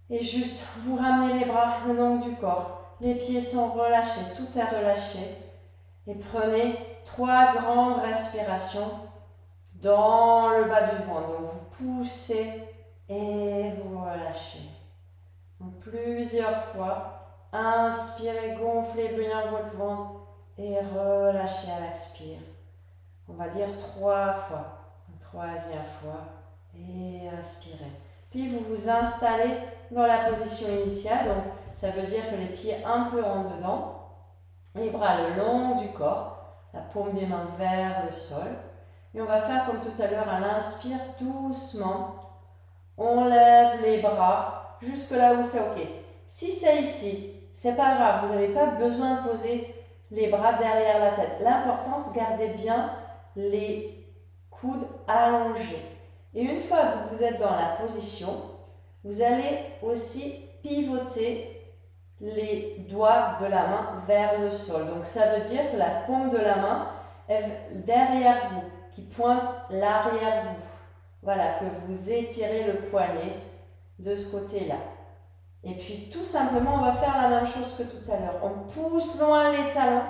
Et juste, vous ramenez les bras le long du corps. Les pieds sont relâchés, tout est relâché. Et prenez 3 grandes respirations dans le bas du ventre. Donc vous poussez et vous relâchez. Donc plusieurs fois. Inspirez, gonflez bien votre ventre et relâchez à l'expire. On va dire 3 fois. Une 3e fois. Et respirez. Puis vous vous installez dans la position initiale. Donc ça veut dire que les pieds un peu en dedans. Les bras le long du corps. La paume des mains vers le sol. Et on va faire comme tout à l'heure à l'inspire doucement. On lève les bras jusque là où c'est ok. Si c'est ici, c'est pas grave, vous n'avez pas besoin de poser les bras derrière la tête. L'important, c'est garder bien les coudes allongés. Et une fois que vous êtes dans la position, vous allez aussi pivoter les doigts de la main vers le sol. Donc ça veut dire que la paume de la main est derrière vous, qui pointe l'arrière vous. Voilà, que vous étirez le poignet de ce côté-là. Et puis tout simplement, on va faire la même chose que tout à l'heure. On pousse loin les talons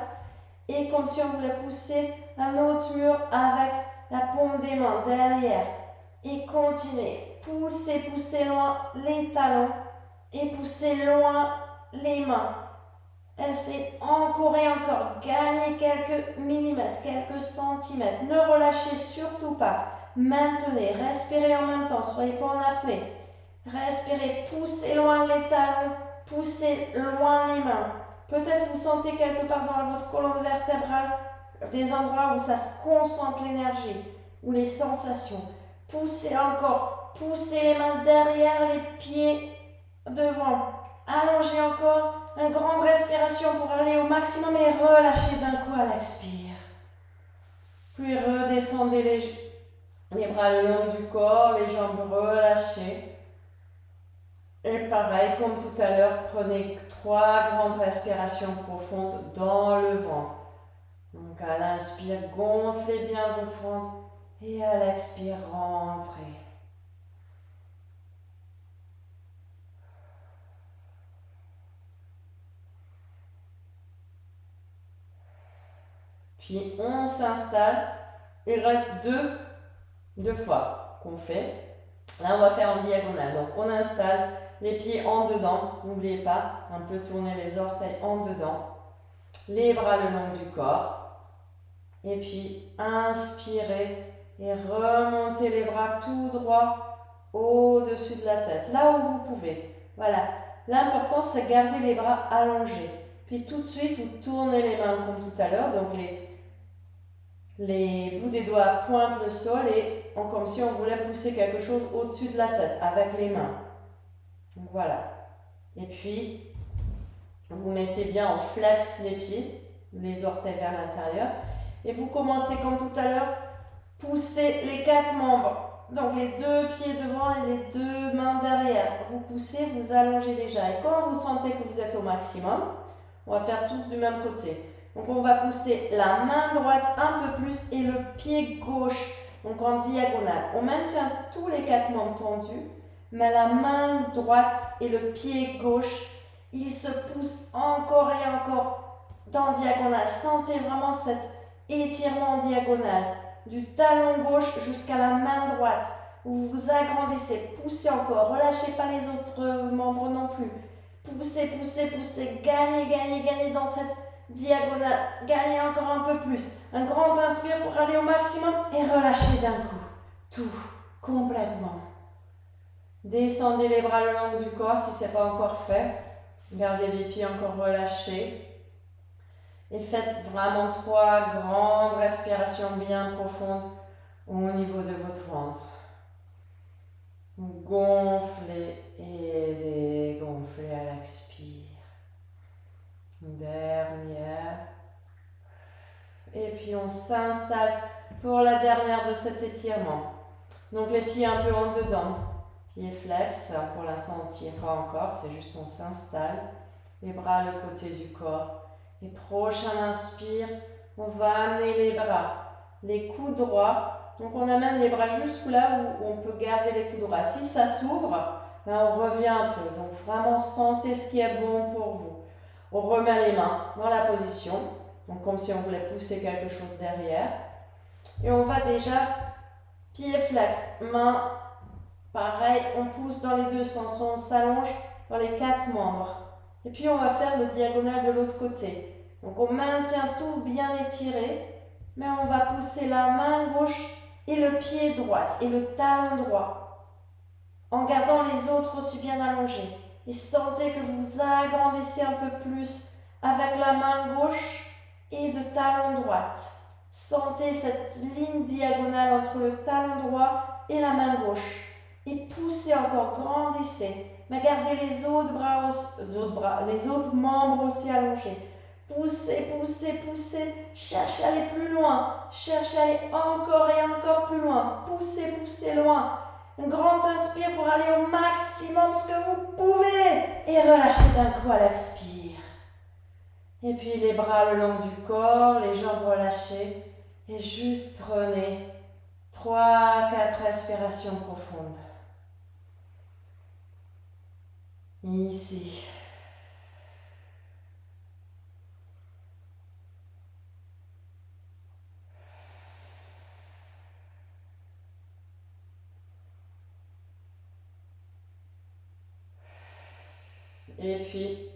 et comme si on voulait pousser un autre mur avec la paume des mains derrière. Et continuez. Poussez, poussez loin les talons et poussez loin les mains. Essayez encore et encore. Gagnez quelques millimètres, quelques centimètres. Ne relâchez surtout pas. Maintenez, respirez en même temps. Soyez pas en apnée. Respirez, poussez loin les talons, poussez loin les mains. Peut-être vous sentez quelque part dans votre colonne vertébrale des endroits où ça se concentre l'énergie, ou les sensations. Poussez encore, poussez les mains derrière les pieds devant. Allongez encore, une grande respiration pour aller au maximum et relâchez d'un coup à l'expire. Puis redescendez les bras le long du corps, les jambes relâchées. Et pareil, comme tout à l'heure, prenez 3 grandes respirations profondes dans le ventre. Donc à l'inspire, gonflez bien votre ventre et à l'expire, rentrez. Puis on s'installe. Il reste deux fois qu'on fait. Là, on va faire en diagonale. Donc on installe. Les pieds en dedans, n'oubliez pas, un peu tourner les orteils en dedans, les bras le long du corps, et puis inspirez et remontez les bras tout droit au-dessus de la tête, là où vous pouvez. Voilà, l'important c'est de garder les bras allongés. Puis tout de suite, vous tournez les mains comme tout à l'heure, donc les bouts des doigts pointent le sol et comme si on voulait pousser quelque chose au-dessus de la tête avec les mains. Donc voilà. Et puis, vous mettez bien en flex les pieds, les orteils vers l'intérieur. Et vous commencez comme tout à l'heure, poussez les 4 membres. Donc les 2 pieds devant et les 2 mains derrière. Vous poussez, vous allongez déjà. Et quand vous sentez que vous êtes au maximum, on va faire tous du même côté. Donc on va pousser la main droite un peu plus et le pied gauche, donc en diagonale. On maintient tous les 4 membres tendus, mais la main droite et le pied gauche, ils se poussent encore et encore dans diagonale. Sentez vraiment cet étirement en diagonale. Du talon gauche jusqu'à la main droite. Vous vous agrandissez, poussez encore, relâchez pas les autres membres non plus. Poussez, poussez, poussez, gagnez, gagnez, gagnez dans cette diagonale. Gagnez encore un peu plus. Un grand inspire pour aller au maximum et relâchez d'un coup. Tout, complètement. Descendez les bras le long du corps si ce n'est pas encore fait. Gardez les pieds encore relâchés. Et faites vraiment 3 grandes respirations bien profondes au niveau de votre ventre. Gonflez et dégonflez à l'expire. Dernière. Et puis on s'installe pour la dernière de cet étirement. Donc les pieds un peu en dedans. Pieds flex, pour l'instant on ne tire pas encore, c'est juste on s'installe. Les bras le côté du corps. Et prochain inspire, on va amener les bras, les coudes droits. Donc on amène les bras jusque là où on peut garder les coudes droits. Si ça s'ouvre, là on revient un peu. Donc vraiment sentez ce qui est bon pour vous. On remet les mains dans la position, donc comme si on voulait pousser quelque chose derrière. Et on va déjà pied flex, main pareil, on pousse dans les deux sens, on s'allonge dans les 4 membres. Et puis on va faire le diagonal de l'autre côté. Donc on maintient tout bien étiré, mais on va pousser la main gauche et le pied droit et le talon droit, en gardant les autres aussi bien allongés. Et sentez que vous agrandissez un peu plus avec la main gauche et le talon droite. Sentez cette ligne diagonale entre le talon droit et la main gauche. Et poussez encore, grandissez. Mais gardez les autres les autres membres aussi allongés. Poussez, poussez, poussez. Cherchez à aller plus loin. Cherchez à aller encore et encore plus loin. Poussez, poussez loin. Un grand inspire pour aller au maximum ce que vous pouvez. Et relâchez d'un coup à l'expire. Et puis les bras le long du corps, les jambes relâchées. Et juste prenez 3-4 respirations profondes. Ici. Et puis,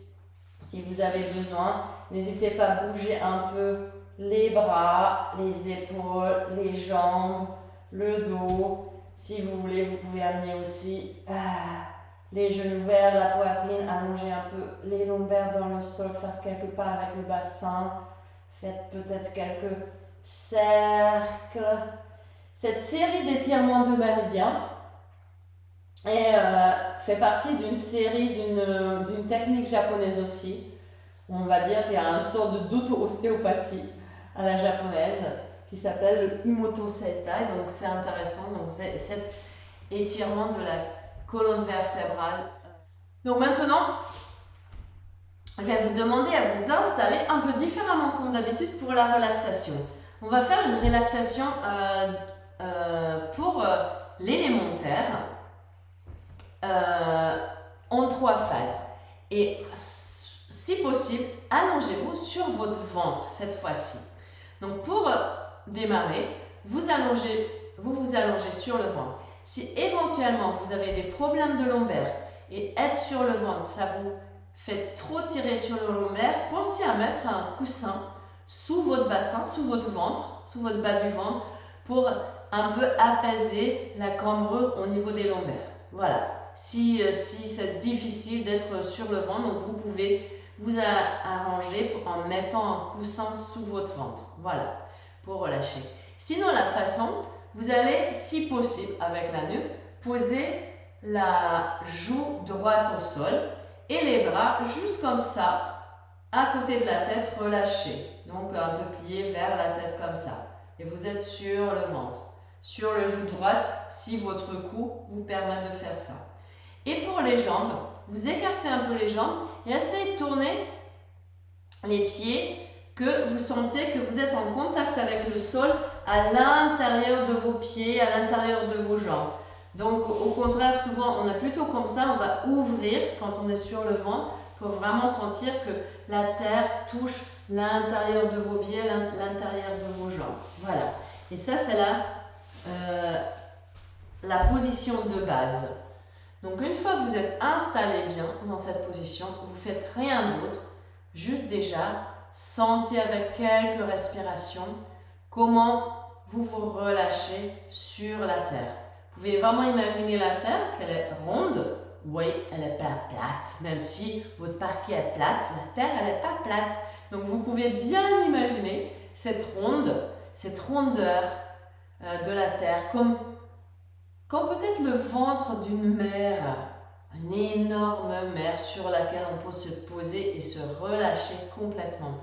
si vous avez besoin, n'hésitez pas à bouger un peu les bras, les épaules, les jambes, le dos. Si vous voulez, vous pouvez amener aussi les genoux vers la poitrine, allonger un peu les lombaires dans le sol, faire quelques pas avec le bassin. Faites peut-être quelques cercles. Cette série d'étirements de méridien fait partie d'une série d'une technique japonaise aussi. On va dire qu'il y a une sorte d'auto-ostéopathie à la japonaise qui s'appelle le Imoto Setai. Donc c'est intéressant. Donc c'est cet étirement de la colonne vertébrale. Donc maintenant, je vais vous demander à vous installer un peu différemment comme d'habitude pour la relaxation. On va faire une relaxation pour l'élémentaire en 3 phases. Et si possible, allongez-vous sur votre ventre cette fois-ci. Donc pour démarrer, vous vous allongez sur le ventre. Si éventuellement vous avez des problèmes de lombaire et être sur le ventre, ça vous fait trop tirer sur le lombaire, pensez à mettre un coussin sous votre bassin, sous votre ventre, sous votre bas du ventre, pour un peu apaiser la cambrure au niveau des lombaires. Voilà. Si c'est difficile d'être sur le ventre, donc vous pouvez vous arranger en mettant un coussin sous votre ventre. Voilà, pour relâcher. Sinon, la façon, vous allez, si possible, avec la nuque, poser la joue droite au sol et les bras juste comme ça, à côté de la tête, relâchés. Donc un peu plié vers la tête comme ça. Et vous êtes sur le ventre. Sur le genou droit, si votre cou vous permet de faire ça. Et pour les jambes, vous écartez un peu les jambes et essayez de tourner les pieds que vous sentez que vous êtes en contact avec le sol à l'intérieur de vos pieds, à l'intérieur de vos jambes. Donc au contraire, souvent on a plutôt comme ça, on va ouvrir quand on est sur le ventre pour vraiment sentir que la terre touche l'intérieur de vos pieds, l'intérieur de vos jambes. Voilà. Et ça c'est la position de base. Donc une fois que vous êtes installé bien dans cette position, vous ne faites rien d'autre, juste déjà sentez avec quelques respirations comment vous vous relâchez sur la terre. Vous pouvez vraiment imaginer la terre, qu'elle est ronde. Oui, elle n'est pas plate, même si votre parquet est plate, la terre elle n'est pas plate. Donc vous pouvez bien imaginer cette rondeur de la terre, comme peut-être le ventre d'une mer, une énorme mer sur laquelle on peut se poser et se relâcher complètement.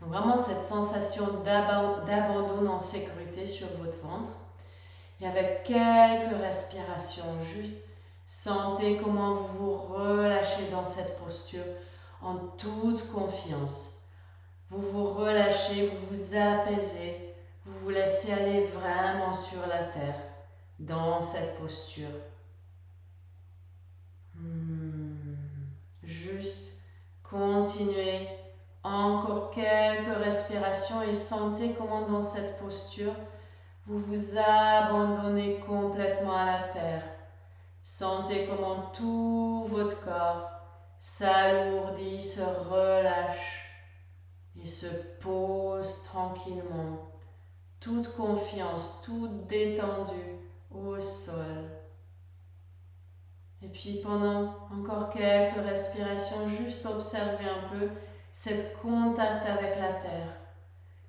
Donc vraiment cette sensation d'abandon en sécurité sur votre ventre. Et avec quelques respirations, juste sentez comment vous vous relâchez dans cette posture en toute confiance. Vous vous relâchez, vous vous apaisez, vous vous laissez aller vraiment sur la terre dans cette posture. Juste continuez encore quelques respirations et sentez comment dans cette posture vous vous abandonnez complètement à la terre. Sentez comment tout votre corps s'alourdit, se relâche et se pose tranquillement. Toute confiance, toute détendue au sol. Et puis pendant encore quelques respirations, juste observez un peu cet contact avec la terre.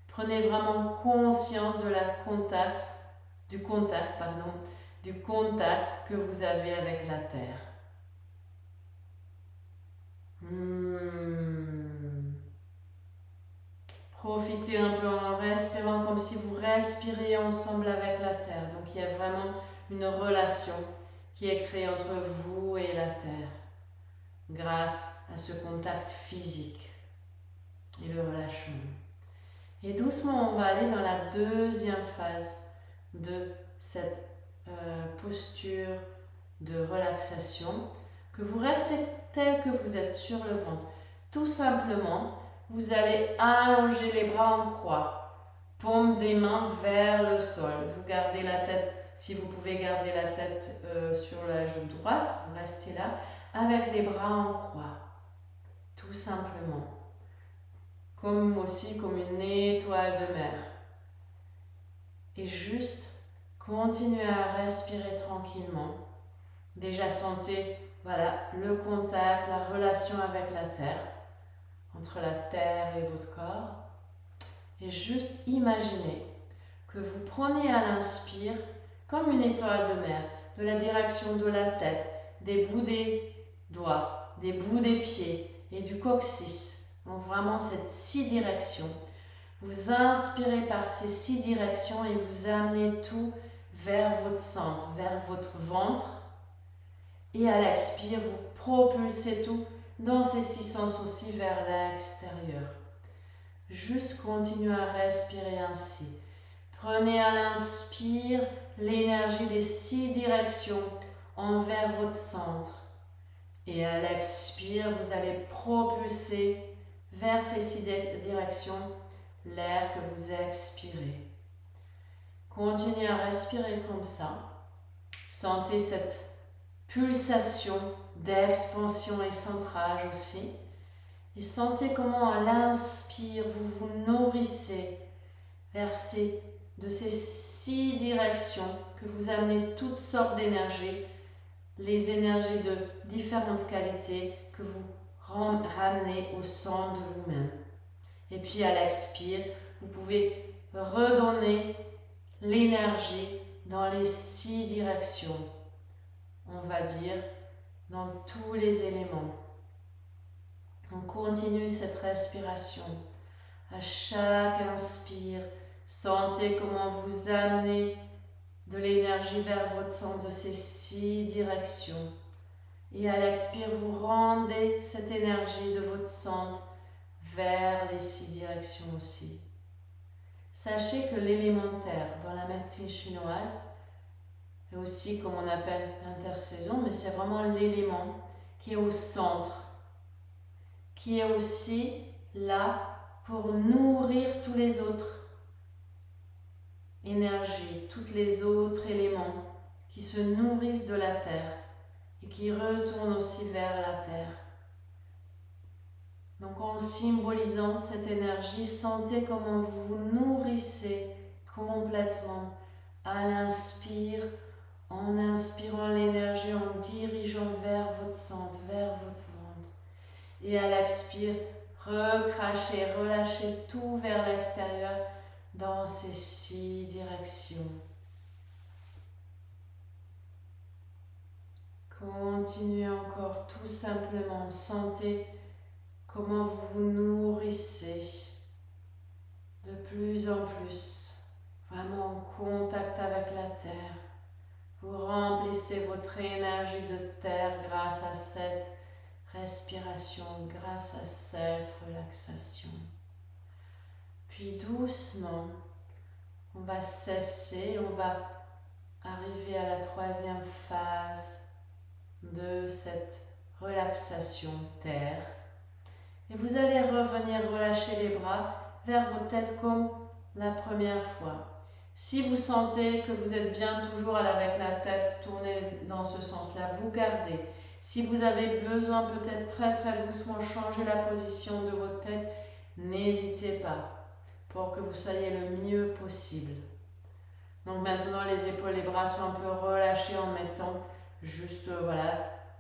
Prenez vraiment conscience du contact que vous avez avec la terre. Profitez un peu en respirant comme si vous respiriez ensemble avec la terre. Donc il y a vraiment une relation qui est créée entre vous et la terre grâce à ce contact physique et le relâchement. Et doucement, on va aller dans la deuxième phase de cette posture de relaxation, que vous restez tel que vous êtes sur le ventre. Tout simplement, vous allez allonger les bras en croix, paume des mains vers le sol. Vous gardez la tête, si vous pouvez garder la tête sur la joue droite, vous restez là, avec les bras en croix, tout simplement. Comme une étoile de mer. Et juste, continuez à respirer tranquillement. Déjà sentez, le contact, la relation avec la terre, entre la terre et votre corps. Et juste imaginez que vous prenez à l'inspire, comme une étoile de mer, de la direction de la tête, des bouts des doigts, des bouts des pieds et du coccyx. Donc vraiment cette 6 directions. Vous inspirez par ces 6 directions et vous amenez tout vers votre centre, vers votre ventre. Et à l'expire, vous propulsez tout dans ces 6 sens aussi vers l'extérieur. Juste continuez à respirer ainsi. Prenez à l'inspire l'énergie des 6 directions envers votre centre. Et à l'expire, vous allez propulser vers ces 6 directions l'air que vous expirez. Continuez à respirer comme ça. Sentez cette pulsation d'expansion et centrage aussi. Et sentez comment à l'inspire, vous vous nourrissez de ces 6 directions que vous amenez toutes sortes d'énergies, les énergies de différentes qualités que vous ramenez au centre de vous-même. Et puis à l'expire, vous pouvez redonner l'énergie dans les 6 directions, on va dire, dans tous les éléments. On continue cette respiration À chaque inspire, sentez comment vous amenez de l'énergie vers votre centre de ces 6 directions. Et à l'expire, vous rendez cette énergie de votre centre vers les 6 directions aussi. Sachez que l'élémentaire dans la médecine chinoise, c'est aussi comme on appelle l'intersaison, mais c'est vraiment l'élément qui est au centre, qui est aussi là pour nourrir tous les autres énergies, tous les autres éléments qui se nourrissent de la terre et qui retournent aussi vers la terre. Donc en symbolisant cette énergie, sentez comment vous vous nourrissez complètement à l'inspire, en inspirant l'énergie, en dirigeant vers votre centre, vers votre ventre. Et à l'expire, recrachez, relâchez tout vers l'extérieur dans ces 6 directions. Continuez encore tout simplement, sentez comment vous vous nourrissez de plus en plus, vraiment en contact avec la terre. Vous remplissez votre énergie de terre grâce à cette respiration, grâce à cette relaxation. Puis doucement, on va cesser, on va arriver à la 3e phase de cette relaxation terre. Et vous allez revenir relâcher les bras vers votre tête comme la première fois. Si vous sentez que vous êtes bien toujours avec la tête tournée dans ce sens-là, vous gardez. Si vous avez besoin peut-être très très doucement changer la position de votre tête, n'hésitez pas pour que vous soyez le mieux possible. Donc maintenant les épaules, les bras sont un peu relâchés en mettant juste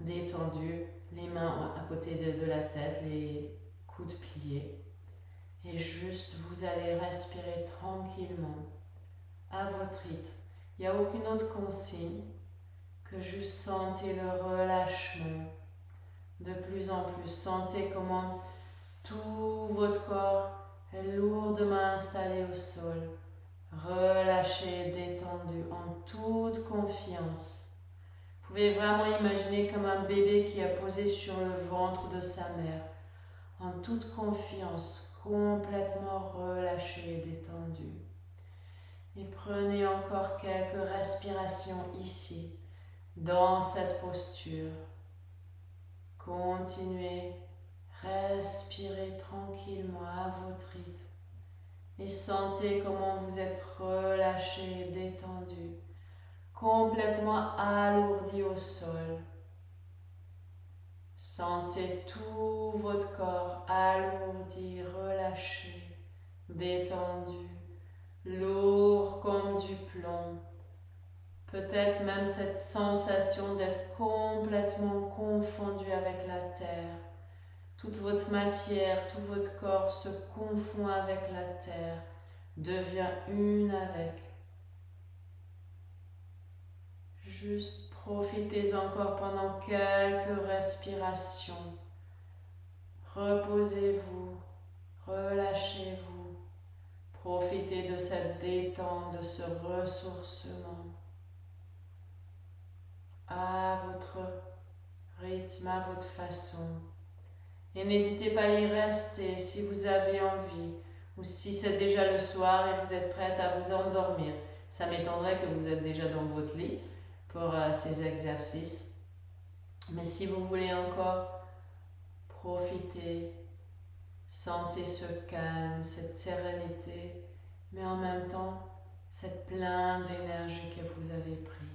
détendus, les mains à côté de la tête, les coudes pliés. Et juste vous allez respirer tranquillement à votre rythme. Il n'y a aucune autre consigne que juste sentez le relâchement de plus en plus. Sentez comment tout votre corps est lourdement installé au sol, relâché, détendu, en toute confiance. Vous pouvez vraiment imaginer comme un bébé qui a posé sur le ventre de sa mère, en toute confiance, complètement relâché et détendu. Et prenez encore quelques respirations ici, dans cette posture. Continuez, respirez tranquillement à votre rythme et sentez comment vous êtes relâché, détendu, complètement alourdi au sol. Sentez tout votre corps alourdi, relâché, détendu, lourd comme du plomb. Peut-être même cette sensation d'être complètement confondu avec la terre. Toute votre matière, tout votre corps se confond avec la terre, devient une avec. Juste profitez encore pendant quelques respirations. Reposez-vous, relâchez-vous. Profitez de cette détente, de ce ressourcement. À votre rythme, à votre façon. Et n'hésitez pas à y rester si vous avez envie ou si c'est déjà le soir et vous êtes prête à vous endormir. Ça m'étonnerait que vous êtes déjà dans votre lit pour ces exercices. Mais si vous voulez encore profiter, sentez ce calme, cette sérénité, mais en même temps cette pleine d'énergie que vous avez pris.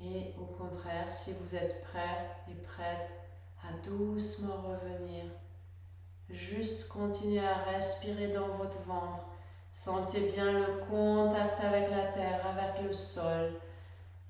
Et au contraire, si vous êtes prêt et prête à doucement revenir, juste continuez à respirer dans votre ventre. Sentez bien le contact avec la terre, avec le sol.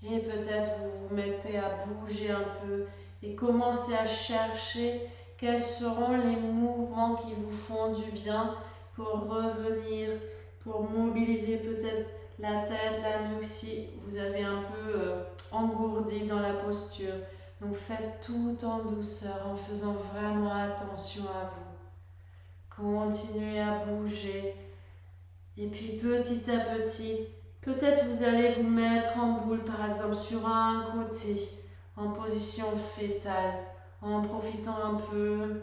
Et peut-être vous vous mettez à bouger un peu et commencez à chercher quels seront les mouvements qui vous font du bien pour revenir, pour mobiliser peut-être la tête, la nuque si vous avez un peu engourdi dans la posture. Donc faites tout en douceur en faisant vraiment attention à vous. continuez à bouger. Et puis petit à petit, peut-être vous allez vous mettre en boule, par exemple, sur un côté, en position fétale, en profitant un peu.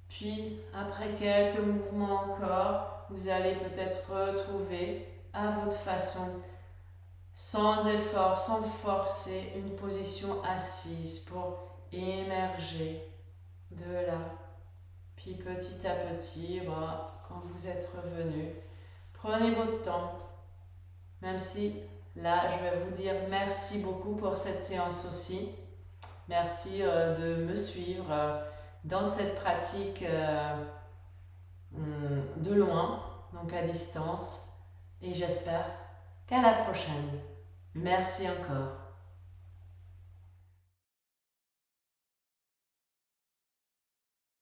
Puis, après quelques mouvements encore, vous allez peut-être retrouver à votre façon, sans effort, sans forcer, une position assise pour émerger de là. Puis petit à petit, voilà, quand vous êtes revenu, prenez votre temps. Même si là, je vais vous dire merci beaucoup pour cette séance aussi. Merci de me suivre dans cette pratique de loin, donc à distance. Et j'espère qu'à la prochaine. Merci encore.